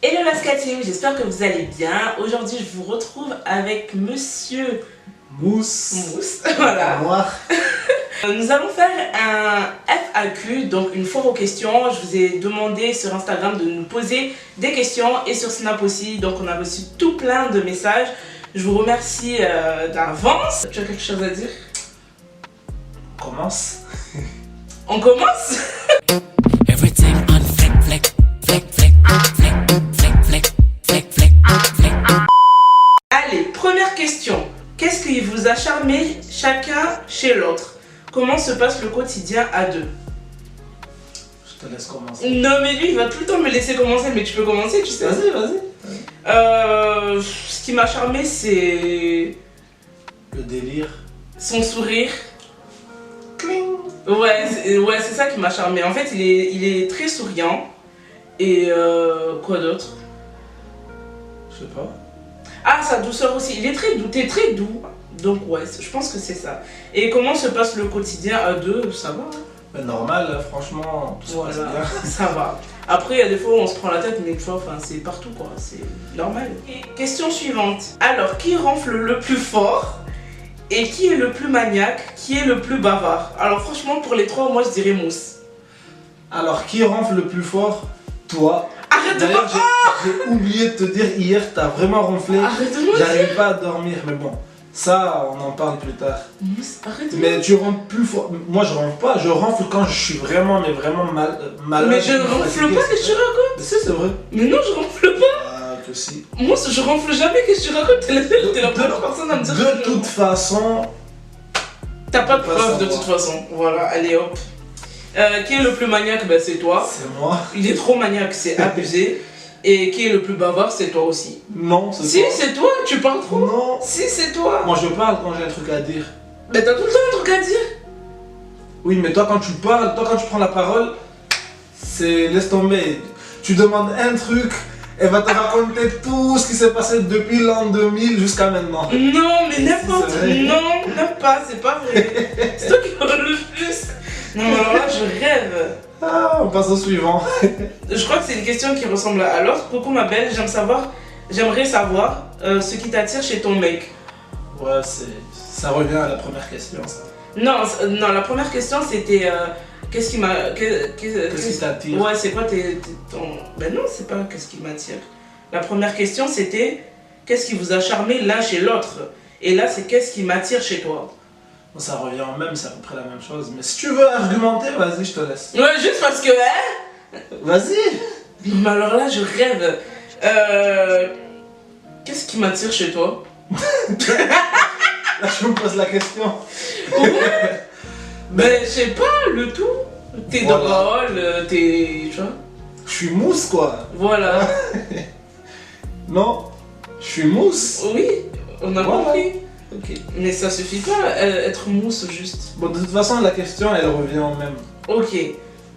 Hello la Ska Team, j'espère que vous allez bien. Aujourd'hui, je vous retrouve avec Monsieur Mousse. Voilà. Noir. Nous allons faire un FAQ, donc une foire aux questions. Je vous ai demandé sur Instagram de nous poser des questions et sur Snap aussi. Donc on a reçu tout plein de messages. Je vous remercie d'avance. Tu as quelque chose à dire? On commence. On commence? Everything on flick, flick, flick, flick, flick, flick, flick, flick, flick, flick. Allez, première question. Qu'est-ce qui vous a charmé chacun chez l'autre? Comment se passe le quotidien à deux? Je te laisse commencer. Non mais lui il va tout le temps me laisser commencer, mais tu peux commencer, tu sais. Vas-y. Ce qui m'a charmé c'est Le délire. son sourire. Cling. Ouais, c'est ça qui m'a charmé. En fait il est très souriant. Et quoi d'autre? Je sais pas. Ah, sa douceur aussi. Il est très doux, t'es très doux. Donc ouais, je pense que c'est ça. Et comment se passe le quotidien à deux? Ça va, hein? Mais normal, là, franchement, tout se passe Voilà, bien. ça va. Après, il y a des fois où on se prend la tête, mais tu vois, enfin, c'est partout quoi, c'est normal. Et question suivante. Alors, qui ronfle le plus fort? Et qui est le plus maniaque? Qui est le plus bavard? Alors, franchement, pour les trois, moi je dirais Mousse. Alors, qui ronfle le plus fort? Toi. Arrête de D'ailleurs, me... j'ai oublié de te dire, hier, t'as vraiment ronflé. Arrête de me... J'arrive pas à dormir, mais bon. Ça, on en parle plus tard. Mousse, arrête de me... Mais tu ronfles plus fort. Moi, je ronfle pas. Je ronfle quand je suis vraiment malade. Mais je ne ronfle pas, qu'est-ce que tu racontes? Mais c'est vrai. Mais non, je ronfle pas. Ah, que si. Mousse, je ronfle jamais, qu'est-ce que tu racontes? T'es la première personne à me dire que De je- toute façon, T'as pas de Pas preuve de savoir. toute façon. Voilà, allez hop. Qui est le plus maniaque? Ben, c'est toi. c'est moi. Il est trop maniaque, c'est abusé. Et qui est le plus bavard? C'est toi aussi. Non, c'est Si, toi. c'est toi, tu parles trop. Non. Si, c'est toi. Moi, je parle quand j'ai un truc à dire. Mais t'as tout le temps un truc à dire. Oui, mais toi, quand tu parles, toi, quand tu prends la parole, c'est laisse tomber. Tu demandes un truc, elle va te raconter tout ce qui s'est passé depuis l'an 2000 jusqu'à maintenant. Non, mais n'importe. C'est vrai. Non, même pas, c'est pas vrai. C'est toi qui parles le plus. Non, mais alors là, je rêve. Ah, on passe au suivant. Je crois que c'est une question qui ressemble à l'autre. Coucou ma belle, j'aimerais savoir ce qui t'attire chez ton mec. Ouais, ça revient à la première question, ça. Non, non, la première question c'était qu'est-ce qui m'a. Qu'est-ce qui t'attire? Ouais, c'est quoi ton. Ben non, c'est pas qu'est-ce qui m'attire. La première question c'était qu'est-ce qui vous a charmé l'un chez l'autre? Et là, c'est qu'est-ce qui m'attire chez toi? Bon, ça revient au même, c'est à peu près la même chose. Mais si tu veux argumenter, vas-y, je te laisse. Ouais, juste parce que. Hein? Vas-y. Mais alors là, je rêve. Qu'est-ce qui m'attire chez toi? Là, je me pose la question. Ouais. Ben, je sais pas, le tout. T'es Voilà. drôle, t'es. Tu vois? Je suis mousse, quoi. Voilà. Non, je suis mousse. Oui, on a Voilà. compris. Ok. Mais ça suffit pas, être mousse juste. Bon, de toute façon, la question, elle revient au même. Ok.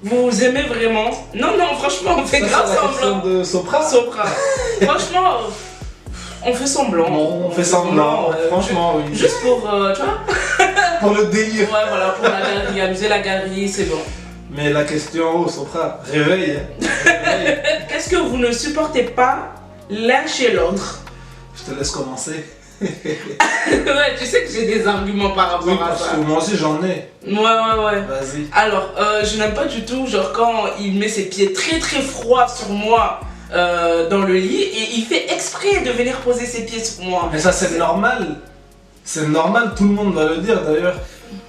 Vous aimez vraiment? Non, non, franchement, on fait Ça, grave c'est la question semblant. de Sopra. Sopra. Franchement, on fait semblant. Non, on fait semblant, franchement, oui. Juste pour, tu vois? Pour le délire. Ouais, voilà, pour la galerie, amuser la galerie, c'est bon. Mais la question, oh, Sopra, réveille. Hein. Réveille. Qu'est-ce que vous ne supportez pas l'un chez l'autre? Je te laisse commencer. Ouais, tu sais que j'ai des arguments par Oui, rapport à parce ça. que moi aussi, j'en ai. Ouais. Vas-y. Alors, je n'aime pas du tout, genre, quand il met ses pieds très très froids sur moi dans le lit et il fait exprès de venir poser ses pieds sur moi. Mais ça, c'est normal. C'est normal, tout le monde va le dire. D'ailleurs,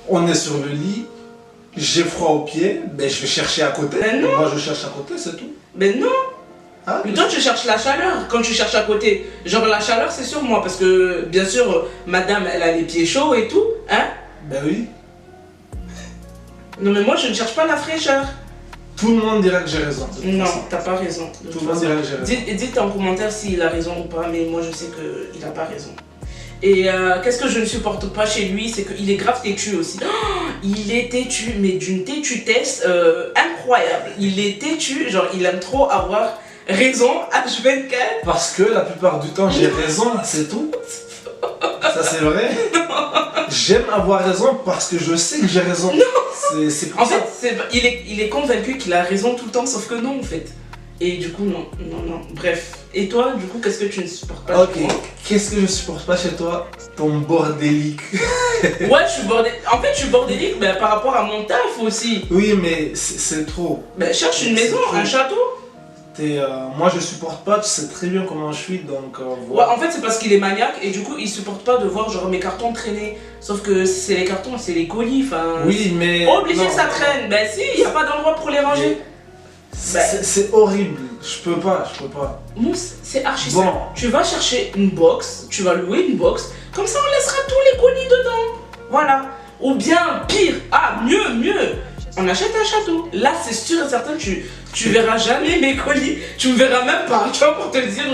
on est sur le lit, j'ai froid aux pieds, ben, je vais chercher à côté. Mais non. Moi, je cherche à côté, c'est tout. Mais non, Ah, mais toi tu cherches la chaleur quand tu cherches à côté. Genre, la chaleur c'est sur moi parce que, bien sûr, madame elle a les pieds chauds et tout, hein. ben oui. Non, mais moi je ne cherche pas la fraîcheur. Tout le monde dira que j'ai raison. de toute Non, façon. t'as pas raison. de Tout toute le monde façon. dira que j'ai raison. Dites en commentaire s'il a raison ou pas, mais moi je sais qu'il a pas raison. Et qu'est-ce que je ne supporte pas chez lui, c'est qu'il est grave têtu aussi. Oh, il est têtu, mais d'une têtutesse incroyable. Il est têtu, genre il aime trop avoir raison H24. Parce que la plupart du temps, j'ai raison, c'est tout. Ça, c'est vrai. J'aime avoir raison parce que je sais que j'ai raison. C'est pour En ça. fait, il est convaincu qu'il a raison tout le temps, sauf que non en fait. Et du coup, non. Bref. Et toi, du coup, qu'est-ce que tu ne supportes pas Ok, chez moi? qu'est-ce que je supporte pas chez toi? Ton bordélique. Ouais, je suis bordélique. En fait, je suis bordélique mais par rapport à mon taf aussi. Oui, mais c'est trop. Ben, cherche une maison, un château. Moi, je supporte pas, tu sais très bien comment je suis, donc Ouais, voilà. en fait, c'est parce qu'il est maniaque et du coup, il supporte pas de voir genre mes cartons traîner. Sauf que c'est les cartons, c'est les colis, enfin. Oui, mais. Obligé, non, ça traîne. Ben si, il n'y a pas d'endroit pour les ranger. C'est horrible, je peux pas. Mousse, c'est archi Bon. simple. Tu vas chercher une box, tu vas louer une box, comme ça on laissera tous les colis dedans. Voilà. Ou bien, pire, mieux, on achète un château. Là, c'est sûr et certain, tu verras jamais mes colis, tu me verras même pas. Tu vois, pour te dire,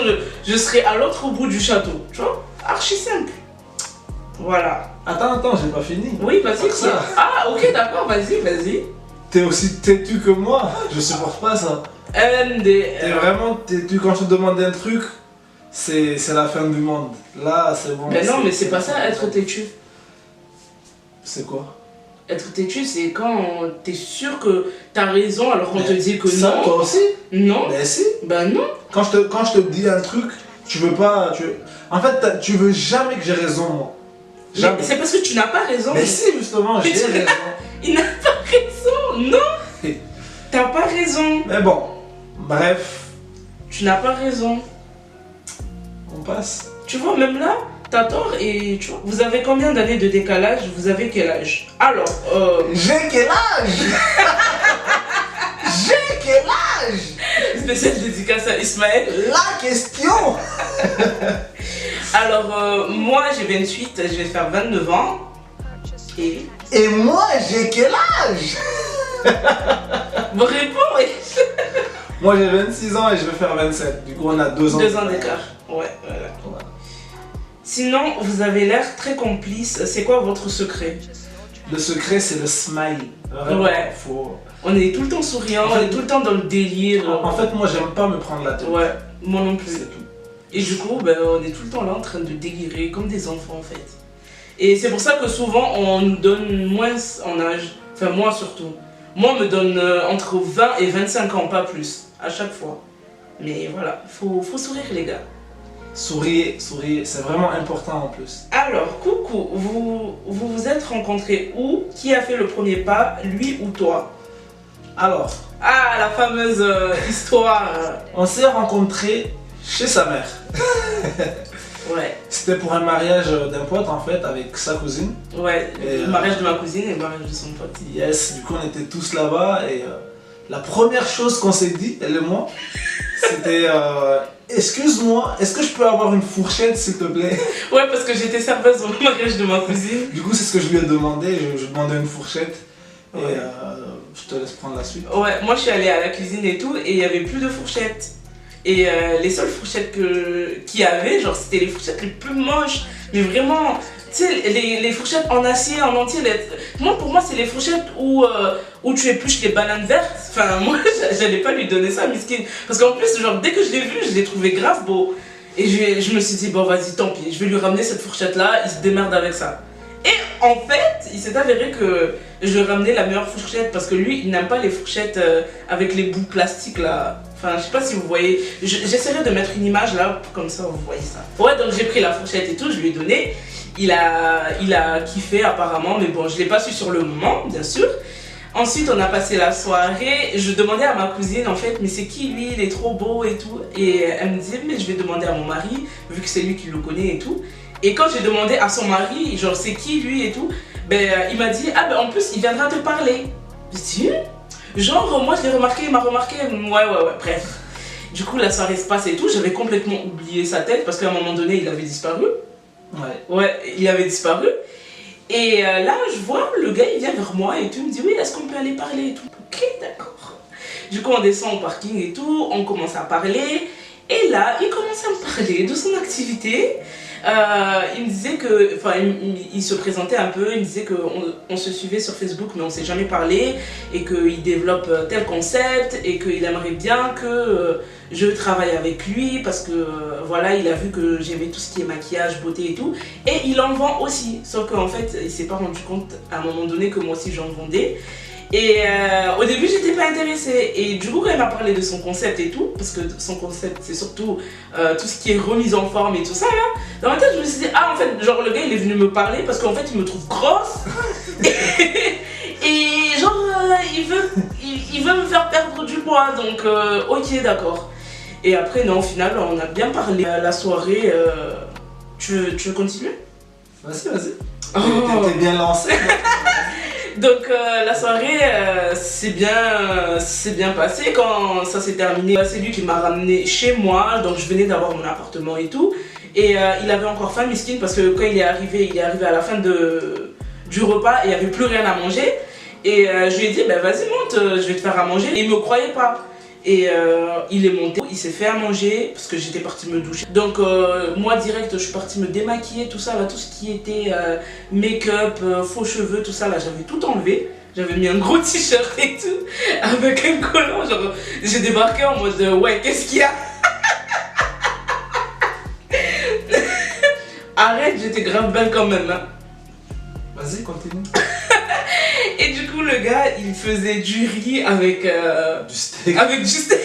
je serai à l'autre bout du château. Tu vois, archi simple. Voilà. Attends, j'ai pas fini. Oui, vas-y. Pas ça. Ah, ok, d'accord, vas-y. T'es aussi têtu que moi, je supporte pas ça. T'es vraiment têtu quand je te demande un truc, c'est la fin du monde. Là, c'est bon. Mais non, mais c'est pas ça, être têtu. C'est quoi? Être têtu, c'est quand t'es sûr que t'as raison alors qu'on te dit que ça, non. toi aussi? Non. Mais si. Ben non. Quand je te dis un truc, tu veux pas. En fait, tu veux jamais que j'ai raison, moi. Mais Jamais. c'est parce que tu n'as pas raison. Mais si, justement, j'ai Mais tu- raison. Il n'a pas raison. Non. T'as pas raison. Mais bon, bref, Tu n'as pas raison. on passe. Tu vois, même là, t'as tort et tu vois, vous avez combien d'années de décalage? Vous avez quel âge? Alors, J'ai quel âge? J'ai quel âge? spécial dédicace à Ismaël. La question. Alors, moi j'ai 28, je vais faire 29 ans. Et moi, j'ai quel âge? vous répondez. Moi, j'ai 26 ans et je vais faire 27. Du coup, on a 2 ans. 2 ans d'écart. Ouais, voilà. Voilà. Sinon, vous avez l'air très complice. C'est quoi votre secret? Le secret, c'est le smile. Vraiment, Ouais. faut... On est tout le temps souriant, En fait- on est tout le temps dans le délire. En fait, moi, j'aime pas me prendre la tête. Ouais, moi non plus. C'est tout. Et du coup, ben, on est tout le temps là en train de délirer comme des enfants en fait. Et c'est pour ça que souvent on nous donne moins en âge. Enfin, moi surtout. Moi, on me donne entre 20 et 25 ans, pas plus, à chaque fois. Mais voilà, faut sourire les gars. Souriez, c'est vraiment important en plus. Alors, coucou, vous êtes rencontrés où? Qui a fait le premier pas, lui ou toi? Alors, Ah, la fameuse histoire. on s'est rencontrés chez sa mère. Ouais, C'était pour un mariage d'un pote en fait, avec sa cousine. ouais, Et, le mariage de ma cousine et le mariage de son pote. Yes, du coup on était tous là-bas et la première chose qu'on s'est dit, elle et moi, c'était excuse-moi, est-ce que je peux avoir une fourchette s'il te plaît? Ouais, parce que j'étais serveuse au mariage de ma cousine. Du coup c'est ce que je lui ai demandé, je demandais une fourchette et Ouais. je te laisse prendre la suite. Ouais, moi je suis allée à la cuisine et tout, et il y avait plus de fourchettes. Et les seules fourchettes qu'il y avait, genre c'était les fourchettes les plus moches. Mais vraiment, tu sais, les fourchettes en acier, en entier. Pour moi, c'est les fourchettes où tu épluches les bananes vertes. Enfin, moi, j'allais pas lui donner ça, miskin. Parce qu'en plus, genre, dès que je l'ai vu, je l'ai trouvé grave beau. Et je me suis dit, bon, vas-y, tant pis, je vais lui ramener cette fourchette-là, il se démerde avec ça. Et en fait, il s'est avéré que je lui ai ramené la meilleure fourchette parce que lui, il n'aime pas les fourchettes avec les bouts plastiques là. Enfin, je sais pas si vous voyez. J'essaierai de mettre une image là, comme ça vous voyez ça. Ouais, donc j'ai pris la fourchette et tout, je lui ai donné. Il a kiffé apparemment, mais bon, je l'ai pas su sur le moment, bien sûr. Ensuite, on a passé la soirée. Je demandais à ma cousine en fait, mais c'est qui lui? Il est trop beau et tout. Et elle me disait, mais je vais demander à mon mari, vu que c'est lui qui le connaît et tout. Et quand j'ai demandé à son mari, genre c'est qui lui et tout, ben il m'a dit, ah ben en plus il viendra te parler. J'ai dit, genre moi je l'ai remarqué, il m'a remarqué, ouais, bref. Du coup la soirée se passe et tout, j'avais complètement oublié sa tête parce qu'à un moment donné il avait disparu. Ouais, il avait disparu. Et là je vois le gars il vient vers moi et tout, il me dit, oui est-ce qu'on peut aller parler et tout. Ok, d'accord. Du coup on descend au parking et tout, on commence à parler. Et là il commence à me parler de son activité. Il me disait que, enfin, il se présentait un peu, il me disait qu'on se suivait sur Facebook mais on s'est jamais parlé et qu'il développe tel concept et qu'il aimerait bien que je travaille avec lui parce que voilà, il a vu que j'aimais tout ce qui est maquillage, beauté et tout, et il en vend aussi, sauf qu'en fait il s'est pas rendu compte à un moment donné que moi aussi j'en vendais. Et au début, j'étais pas intéressée. Et du coup, quand il m'a parlé de son concept et tout, parce que son concept, c'est surtout tout ce qui est remise en forme et tout ça, là, dans ma tête, je me suis dit, ah, en fait, genre, le gars, il est venu me parler parce qu'en fait, il me trouve grosse. Et genre, il veut me faire perdre du poids. Donc, ok, d'accord. Et après, non, au final, on a bien parlé. La soirée, tu veux continuer? Vas-y. Oh. T'es bien lancé. Donc la soirée c'est bien passé. Quand ça s'est terminé, c'est lui qui m'a ramené chez moi. Donc je venais d'avoir mon appartement et tout. Et il avait encore faim, miskin, parce que quand il est arrivé à la fin du repas et il n'y avait plus rien à manger. Et je lui ai dit, bah, vas-y monte, je vais te faire à manger. Et il ne me croyait pas. Et il est monté, il s'est fait à manger parce que j'étais partie me doucher. Donc moi direct je suis partie me démaquiller, tout ça là, tout ce qui était make-up, faux cheveux, tout ça là, j'avais tout enlevé. J'avais mis un gros t-shirt et tout, avec un collant, genre j'ai débarqué en mode ouais, qu'est-ce qu'il y a? Arrête, j'étais grave belle quand même hein. Vas-y, continue. Et du coup, le gars, il faisait du riz avec Du steak. Avec du steak.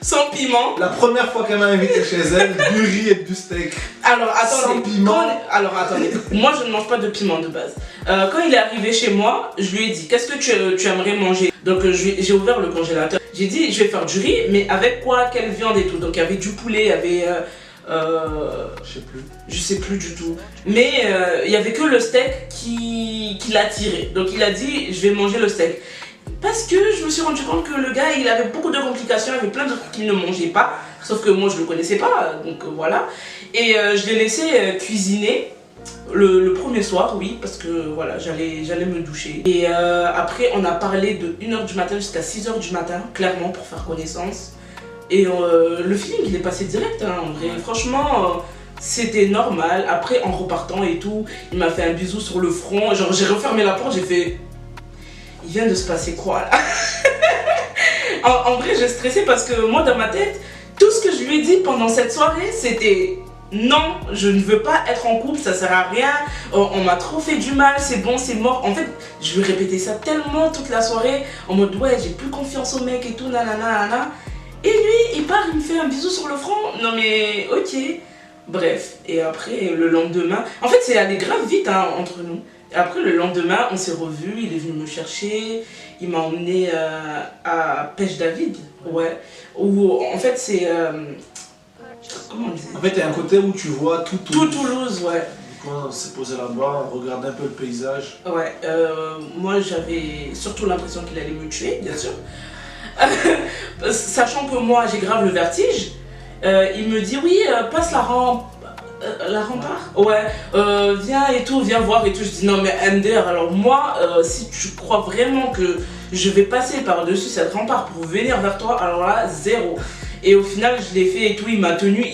Sans piment. La première fois qu'elle m'a invité chez elle, du riz et du steak. Alors, attendez. Sans piment. Alors, attendez. Moi, je ne mange pas de piment de base. Quand il est arrivé chez moi, je lui ai dit, qu'est-ce que tu aimerais manger? Donc, j'ai ouvert le congélateur. J'ai dit, je vais faire du riz, mais avec quoi? Quelle viande et tout? Donc, il y avait du poulet, il y avait... je sais plus du tout, mais il y avait que le steak qui l'attirait. Donc il a dit je vais manger le steak parce que je me suis rendu compte que le gars il avait beaucoup de complications, il avait plein de trucs qu'il ne mangeait pas, sauf que moi je le connaissais pas, donc voilà. Et je l'ai laissé cuisiner le premier soir, oui, parce que voilà, j'allais me doucher. Et après on a parlé de 1h du matin jusqu'à 6h du matin, clairement, pour faire connaissance. Et le feeling il est passé direct hein, en vrai. Franchement c'était normal. Après en repartant et tout, il m'a fait un bisou sur le front. Genre j'ai refermé la porte, j'ai fait il vient de se passer quoi là? en vrai j'ai stressé parce que moi dans ma tête, tout ce que je lui ai dit pendant cette soirée c'était non, je ne veux pas être en couple, ça sert à rien, on m'a trop fait du mal, c'est bon, c'est mort. En fait, je lui répétais ça tellement toute la soirée, en mode ouais, j'ai plus confiance au mec et tout, nanana, nanana. Et lui, il part, il me fait un bisou sur le front. Non mais, ok. Bref, et après, le lendemain... En fait, c'est allé grave vite hein, entre nous. Et après, le lendemain, on s'est revus, il est venu me chercher. Il m'a emmené à Pêche David. Ouais. Où, en fait, c'est... comment on dit? En fait, il y a un côté où tu vois tout Toulouse, ouais. Du coup, on s'est posé là-bas, on regardait un peu le paysage. Ouais, moi j'avais surtout l'impression qu'il allait me tuer, bien sûr. Sachant que moi j'ai grave le vertige, il me dit oui, passe la rempart. Ouais, viens et tout, viens voir et tout. Je dis non mais Ender, alors moi, si tu crois vraiment que je vais passer par-dessus cette rempart pour venir vers toi, alors là, zéro. Et au final, je l'ai fait et tout, il m'a tenu,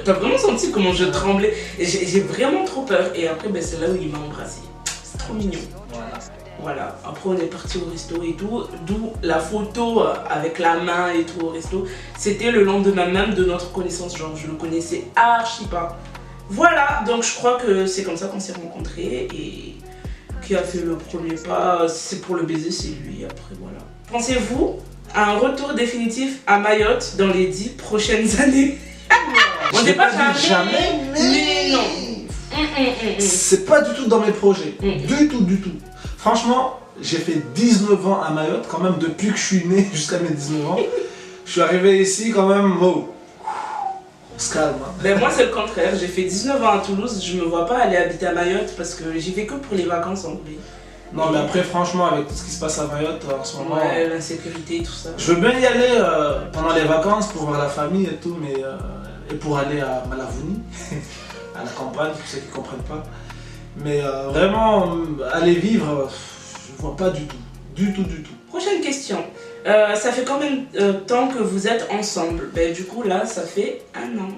t'as vraiment senti comment je tremblais. J'ai vraiment trop peur. Et après, ben, c'est là où il m'a embrassé. C'est trop mignon. Voilà, après on est parti au resto et tout, d'où la photo avec la main et tout au resto. C'était le lendemain même de notre connaissance, genre je le connaissais archi pas. Voilà, donc je crois que c'est comme ça qu'on s'est rencontrés et qui a fait le premier pas, c'est pour le baiser, c'est lui, après voilà. Pensez-vous à un retour définitif à Mayotte dans les 10 prochaines années? On n'est pas jamais, mais non. C'est pas du tout dans mes projets, du tout. Franchement, j'ai fait 19 ans à Mayotte, quand même, depuis que je suis né jusqu'à mes 19 ans. Je suis arrivé ici, quand même, on se calme. Hein. Ben moi, c'est le contraire. J'ai fait 19 ans à Toulouse, je me vois pas aller habiter à Mayotte parce que j'y vais que pour les vacances en vrai. Non, mais après, franchement, avec tout ce qui se passe à Mayotte en ce moment. Ouais, l'insécurité et tout ça. Je veux bien y aller pendant les vacances pour voir la famille et tout, mais. Et pour aller à Malavouni, à la campagne, pour ceux qui ne comprennent pas. Mais vraiment, aller vivre, je ne vois pas du tout. Du tout. Prochaine question. Ça fait combien de temps que vous êtes ensemble? Ben du coup là, ça fait 1 an.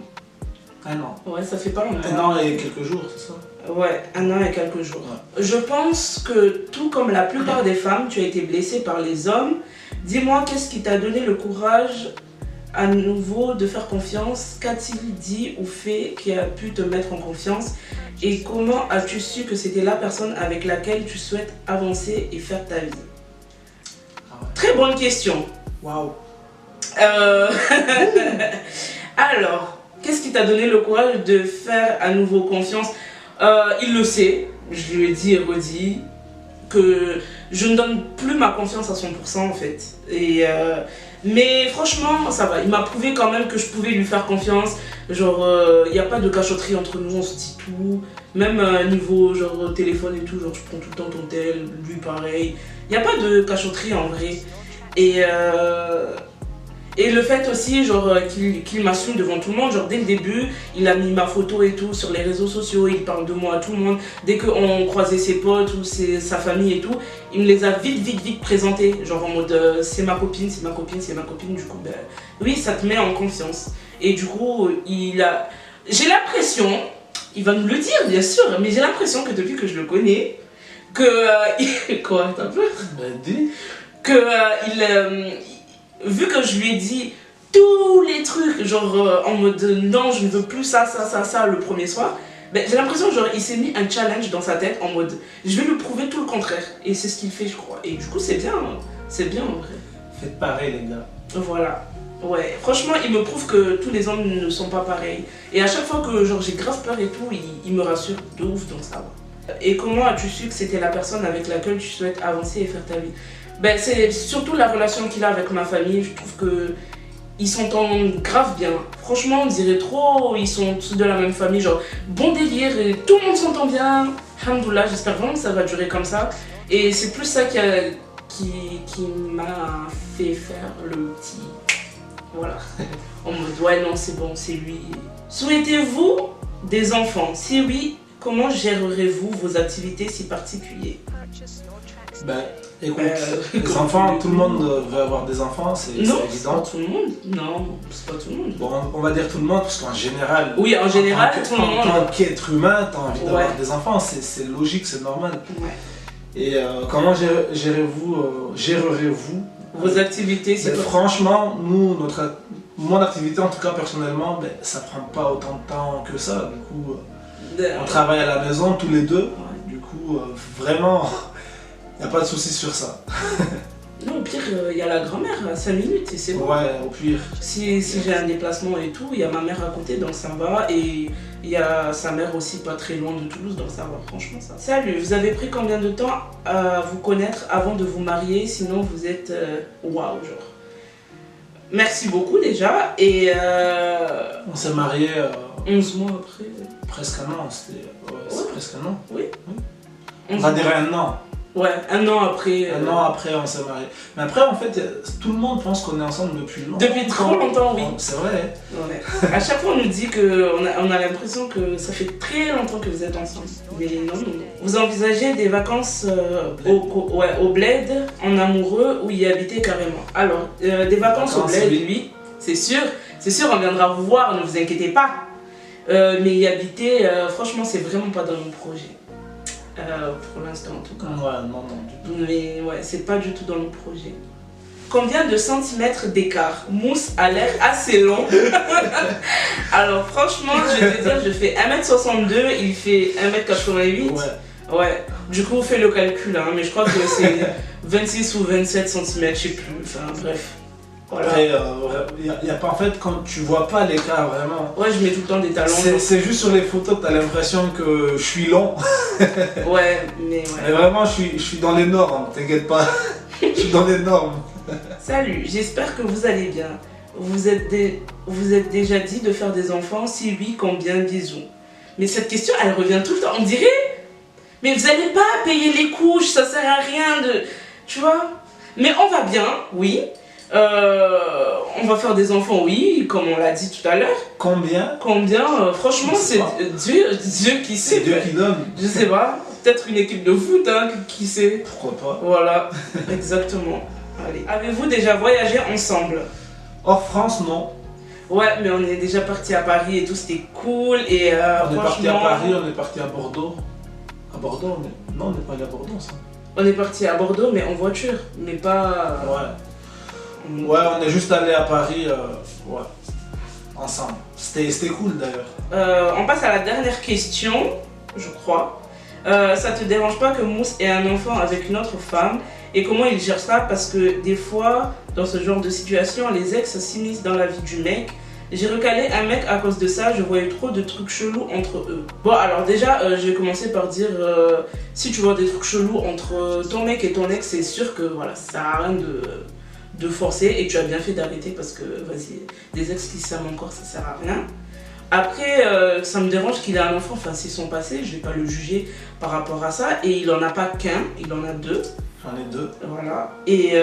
1 an. Ouais, ça fait pas longtemps. 1 an et quelques jours, c'est ça? Ouais, 1 an et quelques jours. Ouais. Je pense que tout comme la plupart des femmes, tu as été blessée par les hommes. Dis-moi, qu'est-ce qui t'a donné le courage à nouveau de faire confiance? Qu'a-t-il dit ou fait qui a pu te mettre en confiance? Et comment as-tu su que c'était la personne avec laquelle tu souhaites avancer et faire ta vie? très bonne question. Waouh. Alors, qu'est-ce qui t'a donné le courage de faire à nouveau confiance? Il le sait, je lui ai dit et redit que je ne donne plus ma confiance à 100% en fait. Mais franchement, ça va. Il m'a prouvé quand même que je pouvais lui faire confiance. Genre, il n'y a pas de cachotterie entre nous, on se dit tout. Même niveau genre téléphone et tout, genre tu prends tout le temps ton tel, lui pareil. Il n'y a pas de cachotterie en vrai. Et le fait aussi genre qu'il m'assume devant tout le monde, genre dès le début, il a mis ma photo et tout sur les réseaux sociaux, il parle de moi à tout le monde. Dès qu'on croisait ses potes ou sa famille et tout, il me les a vite présentés, genre en mode c'est ma copine, c'est ma copine, c'est ma copine. Du coup, ben oui, ça te met en confiance. Et du coup, j'ai l'impression, il va nous le dire bien sûr, mais j'ai l'impression que depuis que je le connais, quoi, t'as peur? Ben dis. Vu que je lui ai dit tous les trucs, genre en mode non, je ne veux plus ça, le premier soir, ben, j'ai l'impression genre il s'est mis un challenge dans sa tête en mode je vais lui prouver tout le contraire. Et c'est ce qu'il fait, je crois. Et du coup, c'est bien en vrai. Faites pareil, les gars. Voilà. Ouais, franchement, il me prouve que tous les hommes ne sont pas pareils. Et à chaque fois que genre j'ai grave peur et tout, il me rassure de ouf, donc ça va. Et comment as-tu su que c'était la personne avec laquelle tu souhaites avancer et faire ta vie? Ben, c'est surtout la relation qu'il a avec ma famille. Je trouve que ils s'entendent grave bien. Franchement, on dirait trop, ils sont tous de la même famille, genre bon délire et tout le monde s'entend bien. Alhamdoulilah, j'espère vraiment que ça va durer comme ça. Et c'est plus ça qui m'a fait faire le petit... Voilà. En mode, ouais, non, c'est bon, c'est lui. Souhaitez-vous des enfants? Si oui, comment gérerez-vous vos activités si particulières? Ben, écoute, les enfants, tout le monde veut avoir des enfants, c'est non, évident. c'est pas tout le monde. Non, c'est pas tout le monde. Bon, on va dire tout le monde, parce qu'en général, oui, en général, tout le monde. En tant qu'être humain, t'as envie d'avoir Ouais. des enfants, c'est logique, c'est normal. Ouais. Et comment gérerez-vous Vos activités, c'est Ben, quoi? franchement, mon activité, en tout cas personnellement, ben, ça prend pas autant de temps que ça. Du coup, on travaille à la maison tous les deux. Ouais. Du coup, vraiment, il n'y a pas de souci sur ça. Non, au pire, il y a la grand-mère à 5 minutes et c'est bon. Ouais, au pire. Si j'ai un déplacement et tout, il y a ma mère à côté, donc ça va. Et il y a sa mère aussi pas très loin de Toulouse, donc ça va, franchement ça. Salut, vous avez pris combien de temps à vous connaître avant de vous marier? Sinon vous êtes waouh, genre. Merci beaucoup déjà. Et On s'est mariés 11 mois après. presque un an. C'est presque un an. Oui. On 11 va mois. dire un an. Ouais, un an après. Un an après, on s'est mariés. Mais après, en fait, tout le monde pense qu'on est ensemble depuis longtemps. Depuis trop longtemps, oui. C'est vrai. Ouais. À chaque fois, on nous dit qu'on a l'impression que ça fait très longtemps que vous êtes ensemble. Mais non. Vous envisagez des vacances au bled, en amoureux, ou y habiter carrément? Alors, des vacances au bled, oui, c'est sûr, on viendra vous voir, ne vous inquiétez pas. Mais y habiter, franchement, c'est vraiment pas dans mon projet. Pour l'instant, en tout cas. Ouais, non, du tout. Mais ouais, c'est pas du tout dans le projet. Combien de centimètres d'écart? Mousse a l'air assez long. Alors franchement, je vais te dire, je fais 1m62, il fait 1m88. Ouais. Ouais, du coup, fais le calcul, hein, mais je crois que c'est 26 ou 27 cm, je sais plus. Enfin bref. Voilà. Après, y a pas, en fait, quand tu vois pas l'écart vraiment. Ouais, je mets tout le temps des talons. C'est juste sur les photos que t'as l'impression que je suis long. Ouais, mais ouais. Mais vraiment, je suis dans les normes, t'inquiète pas. Je suis dans les normes. Salut, j'espère que vous allez bien. Vous êtes déjà dit de faire des enfants? Si oui, combien? Bisous. Mais cette question, elle revient tout le temps. On dirait, mais vous n'allez pas payer les couches, ça sert à rien de... Tu vois? Mais on va bien, oui. On va faire des enfants, oui, comme on l'a dit tout à l'heure. Combien? Franchement, c'est Dieu qui sait. C'est Dieu qui donne. Je sais pas. Peut-être une équipe de foot, hein, qui sait. Pourquoi pas? Voilà, exactement. Allez. Avez-vous déjà voyagé ensemble? Hors France, non. Ouais, mais on est déjà parti à Paris et tout, c'était cool. Et On est parti à franchement, Paris, on est parti à Bordeaux. À Bordeaux, non, on n'est pas allé à Bordeaux, ça. on est parti à Bordeaux, mais en voiture, mais pas. Ouais, on est juste allé à Paris, ouais, ensemble. C'était cool d'ailleurs. On passe à la dernière question, je crois. Ça te dérange pas que Mousse ait un enfant avec une autre femme et comment ils gèrent ça, parce que des fois, dans ce genre de situation, les ex s'immiscent dans la vie du mec. J'ai recalé un mec à cause de ça, je voyais trop de trucs chelous entre eux. Bon, alors déjà, je vais commencer par dire, si tu vois des trucs chelous entre ton mec et ton ex, c'est sûr que voilà, ça sert à rien de forcer, et tu as bien fait d'arrêter parce que, vas-y, des ex qui s'aiment encore, ça sert à rien. Après, ça me dérange qu'il ait un enfant, enfin c'est son passé, je vais pas le juger par rapport à ça, et il en a pas qu'un, il en a deux. J'en ai 2. Voilà, et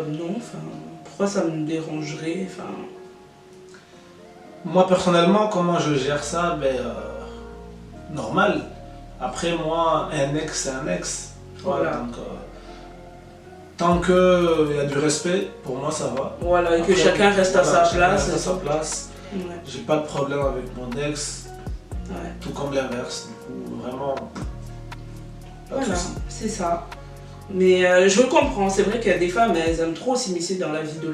non, enfin, pourquoi ça me dérangerait, enfin... Moi personnellement, comment je gère ça? Normal. Après moi, un ex c'est un ex. Voilà. Donc, tant qu'il y a du respect, pour moi ça va. Voilà, et que Après, chacun reste à sa chacun place. reste à sa place. Ouais. J'ai pas de problème avec mon ex, Ouais. tout comme l'inverse. Du coup, vraiment, pas de Voilà, soucis. c'est ça. Mais je comprends, c'est vrai qu'il y a des femmes, elles aiment trop s'immiscer dans la vie de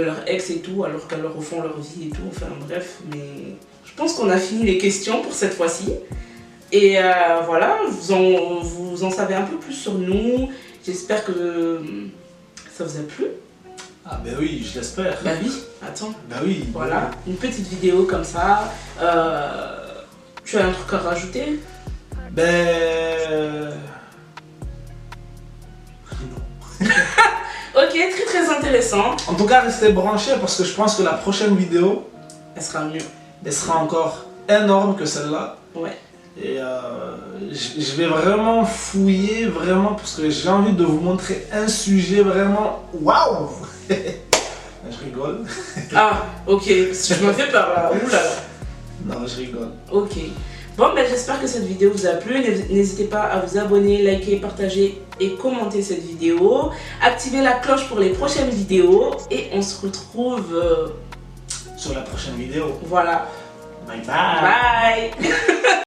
leur ex et tout, alors qu'elles leur refont leur vie et tout, enfin bref. Mais je pense qu'on a fini les questions pour cette fois-ci. Et voilà, vous en savez un peu plus sur nous. J'espère que ça vous a plu. Ah ben oui, je l'espère. Bah oui, attends. Ben oui. Voilà, une petite vidéo comme ça. Tu as un truc à rajouter? Non. Ok, très très intéressant. En tout cas, restez branchés parce que je pense que la prochaine vidéo, Elle sera mieux. elle sera encore énorme que celle-là. Ouais. Et je vais vraiment fouiller, vraiment, parce que j'ai envie de vous montrer un sujet vraiment waouh. Je rigole. Ah, ok, je me fais peur là. Ouh là là. Non, je rigole. Ok. Bon, ben j'espère que cette vidéo vous a plu. N'hésitez pas à vous abonner, liker, partager et commenter cette vidéo. Activez la cloche pour les prochaines vidéos. Et on se retrouve... Sur la prochaine vidéo. Voilà. Bye bye. Bye.